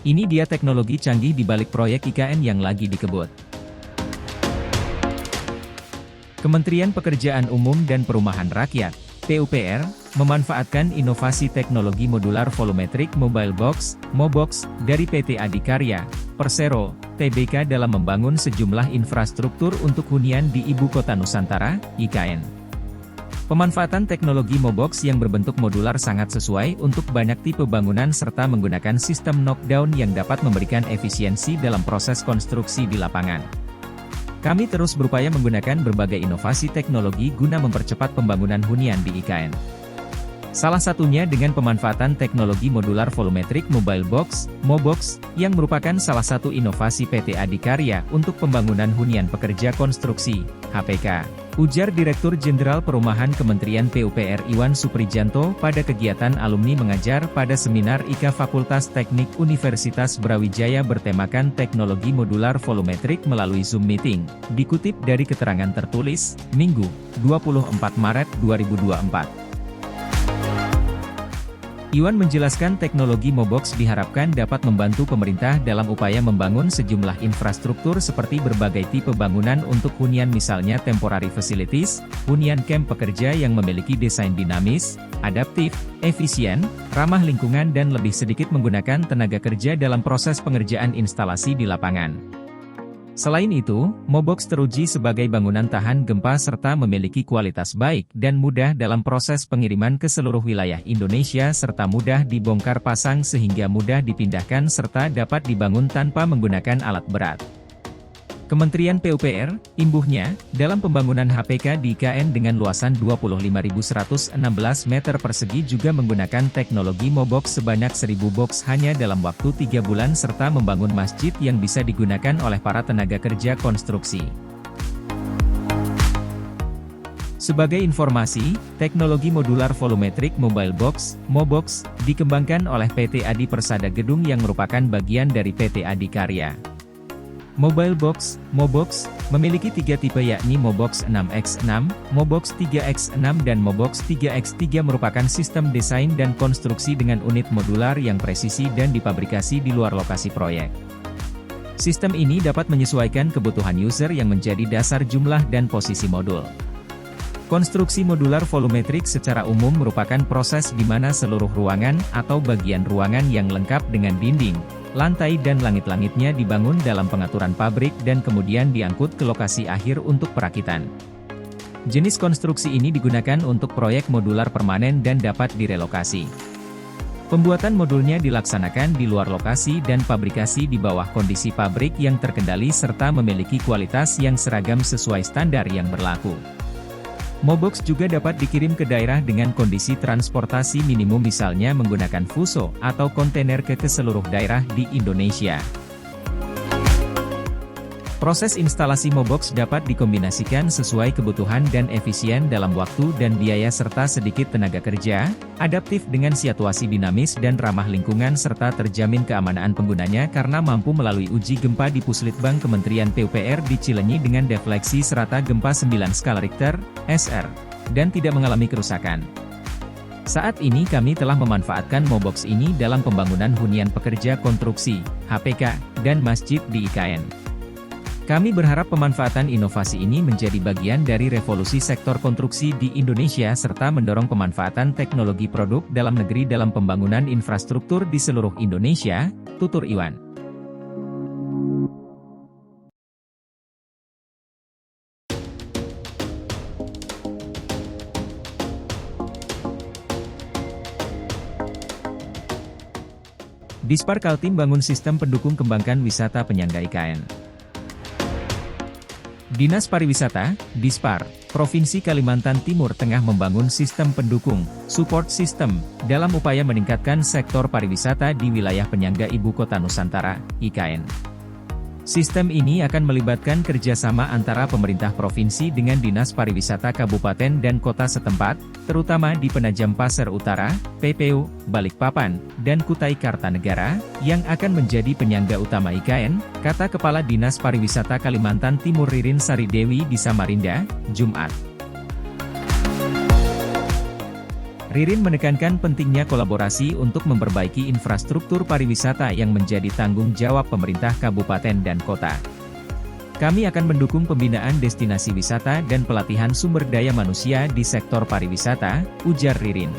Ini dia teknologi canggih di balik proyek IKN yang lagi dikebut. Kementerian Pekerjaan Umum dan Perumahan Rakyat, PUPR, memanfaatkan inovasi teknologi modular volumetric mobile box, MOBOX, dari PT Adikarya, Persero, Tbk dalam membangun sejumlah infrastruktur untuk hunian di Ibu Kota Nusantara, IKN. Pemanfaatan teknologi MOBOX yang berbentuk modular sangat sesuai untuk banyak tipe bangunan serta menggunakan sistem knockdown yang dapat memberikan efisiensi dalam proses konstruksi di lapangan. Kami terus berupaya menggunakan berbagai inovasi teknologi guna mempercepat pembangunan hunian di IKN. Salah satunya dengan pemanfaatan teknologi modular volumetric mobile box, MOBOX, yang merupakan salah satu inovasi PT Adikarya untuk pembangunan hunian pekerja konstruksi, HPK. Ujar Direktur Jenderal Perumahan Kementerian PUPR Iwan Suprijanto pada kegiatan alumni mengajar pada seminar IKA Fakultas Teknik Universitas Brawijaya bertemakan teknologi modular volumetrik melalui Zoom Meeting, dikutip dari keterangan tertulis, Minggu, 24 Maret 2024. Iwan menjelaskan teknologi MOBOX diharapkan dapat membantu pemerintah dalam upaya membangun sejumlah infrastruktur seperti berbagai tipe bangunan untuk hunian misalnya temporary facilities, hunian camp pekerja yang memiliki desain dinamis, adaptif, efisien, ramah lingkungan dan lebih sedikit menggunakan tenaga kerja dalam proses pengerjaan instalasi di lapangan. Selain itu, MOBOX teruji sebagai bangunan tahan gempa serta memiliki kualitas baik dan mudah dalam proses pengiriman ke seluruh wilayah Indonesia serta mudah dibongkar pasang sehingga mudah dipindahkan serta dapat dibangun tanpa menggunakan alat berat. Kementerian PUPR, imbuhnya, dalam pembangunan HPK di IKN dengan luasan 25.116 meter persegi juga menggunakan teknologi MOBOX sebanyak 1.000 box hanya dalam waktu 3 bulan serta membangun masjid yang bisa digunakan oleh para tenaga kerja konstruksi. Sebagai informasi, teknologi modular volumetric mobile box, MOBOX, dikembangkan oleh PT Adi Persada Gedung yang merupakan bagian dari PT Adikarya. Mobile box, MOBOX, memiliki 3 tipe yakni MOBOX 6x6, MOBOX 3x6 dan MOBOX 3x3 merupakan sistem desain dan konstruksi dengan unit modular yang presisi dan dipabrikasi di luar lokasi proyek. Sistem ini dapat menyesuaikan kebutuhan user yang menjadi dasar jumlah dan posisi modul. Konstruksi modular volumetrik secara umum merupakan proses di mana seluruh ruangan atau bagian ruangan yang lengkap dengan dinding, lantai dan langit-langitnya dibangun dalam pengaturan pabrik dan kemudian diangkut ke lokasi akhir untuk perakitan. Jenis konstruksi ini digunakan untuk proyek modular permanen dan dapat direlokasi. Pembuatan modulnya dilaksanakan di luar lokasi dan pabrikasi di bawah kondisi pabrik yang terkendali serta memiliki kualitas yang seragam sesuai standar yang berlaku. MOBOX juga dapat dikirim ke daerah dengan kondisi transportasi minimum misalnya menggunakan fuso atau kontainer ke seluruh daerah di Indonesia. Proses instalasi MOBOX dapat dikombinasikan sesuai kebutuhan dan efisien dalam waktu dan biaya serta sedikit tenaga kerja, adaptif dengan situasi dinamis dan ramah lingkungan serta terjamin keamanan penggunanya karena mampu melalui uji gempa di Puslitbang Kementerian PUPR di Cilenyi dengan defleksi serata gempa 9 skala Richter, SR, dan tidak mengalami kerusakan. Saat ini kami telah memanfaatkan MOBOX ini dalam pembangunan hunian pekerja konstruksi, HPK, dan masjid di IKN. Kami berharap pemanfaatan inovasi ini menjadi bagian dari revolusi sektor konstruksi di Indonesia serta mendorong pemanfaatan teknologi produk dalam negeri dalam pembangunan infrastruktur di seluruh Indonesia, tutur Iwan. Dispar Kaltim bangun sistem pendukung kembangkan wisata penyangga IKN. Dinas Pariwisata, Dispar, Provinsi Kalimantan Timur Tengah membangun sistem pendukung, support system, dalam upaya meningkatkan sektor pariwisata di wilayah penyangga Ibu Kota Nusantara, IKN. Sistem ini akan melibatkan kerjasama antara pemerintah provinsi dengan Dinas Pariwisata Kabupaten dan Kota setempat, terutama di Penajam Pasir Utara, PPU, Balikpapan, dan Kutai Kartanegara, yang akan menjadi penyangga utama IKN, kata Kepala Dinas Pariwisata Kalimantan Timur Ririn Sari Dewi di Samarinda, Jumat. Ririn menekankan pentingnya kolaborasi untuk memperbaiki infrastruktur pariwisata yang menjadi tanggung jawab pemerintah kabupaten dan kota. Kami akan mendukung pembinaan destinasi wisata dan pelatihan sumber daya manusia di sektor pariwisata, ujar Ririn.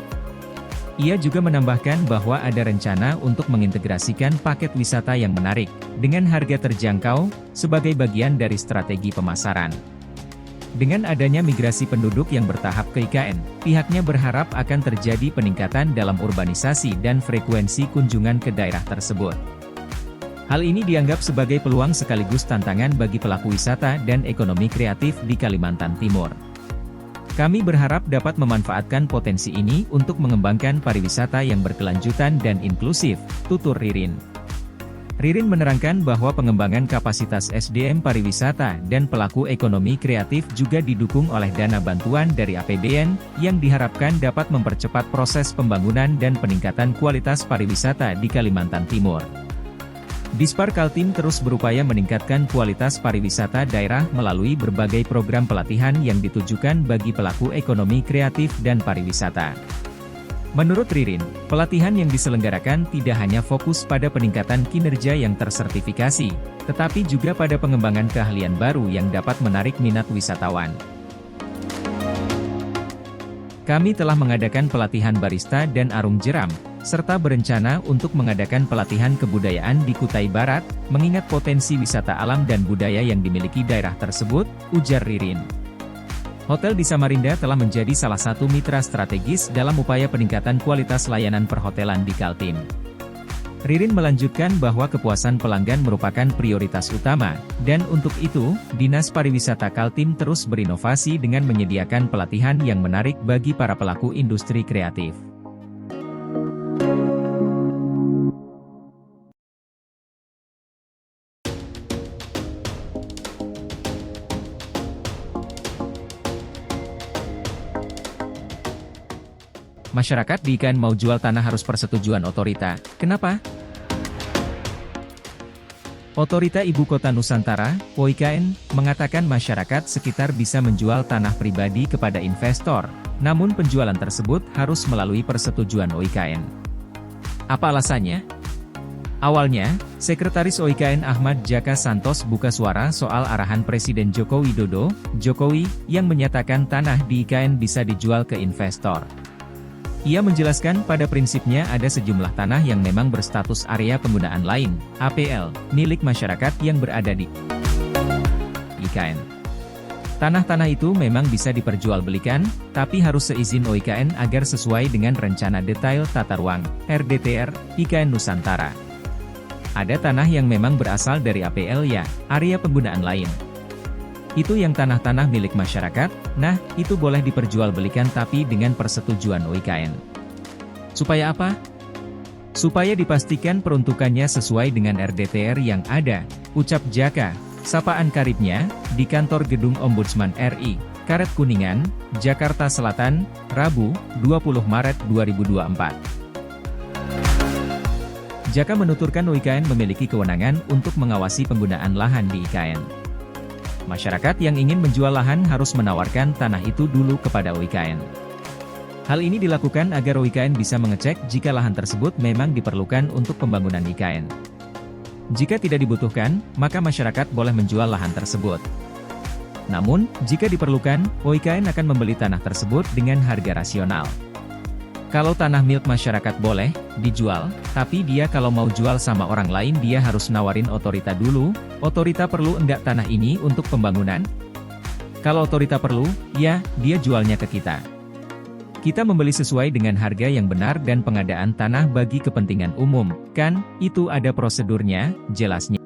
Ia juga menambahkan bahwa ada rencana untuk mengintegrasikan paket wisata yang menarik, dengan harga terjangkau, sebagai bagian dari strategi pemasaran. Dengan adanya migrasi penduduk yang bertahap ke IKN, pihaknya berharap akan terjadi peningkatan dalam urbanisasi dan frekuensi kunjungan ke daerah tersebut. Hal ini dianggap sebagai peluang sekaligus tantangan bagi pelaku wisata dan ekonomi kreatif di Kalimantan Timur. Kami berharap dapat memanfaatkan potensi ini untuk mengembangkan pariwisata yang berkelanjutan dan inklusif, tutur Ririn. Ririn menerangkan bahwa pengembangan kapasitas SDM pariwisata dan pelaku ekonomi kreatif juga didukung oleh dana bantuan dari APBN, yang diharapkan dapat mempercepat proses pembangunan dan peningkatan kualitas pariwisata di Kalimantan Timur. Dispar Kaltim terus berupaya meningkatkan kualitas pariwisata daerah melalui berbagai program pelatihan yang ditujukan bagi pelaku ekonomi kreatif dan pariwisata. Menurut Ririn, pelatihan yang diselenggarakan tidak hanya fokus pada peningkatan kinerja yang tersertifikasi, tetapi juga pada pengembangan keahlian baru yang dapat menarik minat wisatawan. Kami telah mengadakan pelatihan barista dan arung jeram, serta berencana untuk mengadakan pelatihan kebudayaan di Kutai Barat, mengingat potensi wisata alam dan budaya yang dimiliki daerah tersebut, ujar Ririn. Hotel di Samarinda telah menjadi salah satu mitra strategis dalam upaya peningkatan kualitas layanan perhotelan di Kaltim. Ririn melanjutkan bahwa kepuasan pelanggan merupakan prioritas utama, dan untuk itu, Dinas Pariwisata Kaltim terus berinovasi dengan menyediakan pelatihan yang menarik bagi para pelaku industri kreatif. Masyarakat di IKN mau jual tanah harus persetujuan otorita. Kenapa? Otorita Ibu Kota Nusantara, OIKN, mengatakan masyarakat sekitar bisa menjual tanah pribadi kepada investor, namun penjualan tersebut harus melalui persetujuan OIKN. Apa alasannya? Awalnya, Sekretaris OIKN Ahmad Jaka Santos buka suara soal arahan Presiden Joko Widodo, Jokowi, yang menyatakan tanah di IKN bisa dijual ke investor. Ia menjelaskan pada prinsipnya ada sejumlah tanah yang memang berstatus area penggunaan lain, APL, milik masyarakat yang berada di IKN. Tanah-tanah itu memang bisa diperjualbelikan, tapi harus seizin OIKN agar sesuai dengan Rencana Detail Tata Ruang, RDTR, IKN Nusantara. Ada tanah yang memang berasal dari APL ya, area penggunaan lain. Itu yang tanah-tanah milik masyarakat, nah, itu boleh diperjualbelikan tapi dengan persetujuan OIKN. Supaya apa? Supaya dipastikan peruntukannya sesuai dengan RDTR yang ada, ucap Jaka, sapaan karibnya, di kantor Gedung Ombudsman RI, Karet Kuningan, Jakarta Selatan, Rabu, 20 Maret 2024. Jaka menuturkan OIKN memiliki kewenangan untuk mengawasi penggunaan lahan di IKN. Masyarakat yang ingin menjual lahan harus menawarkan tanah itu dulu kepada OIKN. Hal ini dilakukan agar OIKN bisa mengecek jika lahan tersebut memang diperlukan untuk pembangunan IKN. Jika tidak dibutuhkan, maka masyarakat boleh menjual lahan tersebut. Namun, jika diperlukan, OIKN akan membeli tanah tersebut dengan harga rasional. Kalau tanah milik masyarakat boleh dijual, tapi dia kalau mau jual sama orang lain dia harus nawarin otorita dulu. Otorita perlu enggak tanah ini untuk pembangunan? Kalau otorita perlu, ya, dia jualnya ke kita. Kita membeli sesuai dengan harga yang benar dan pengadaan tanah bagi kepentingan umum, kan, itu ada prosedurnya, jelasnya.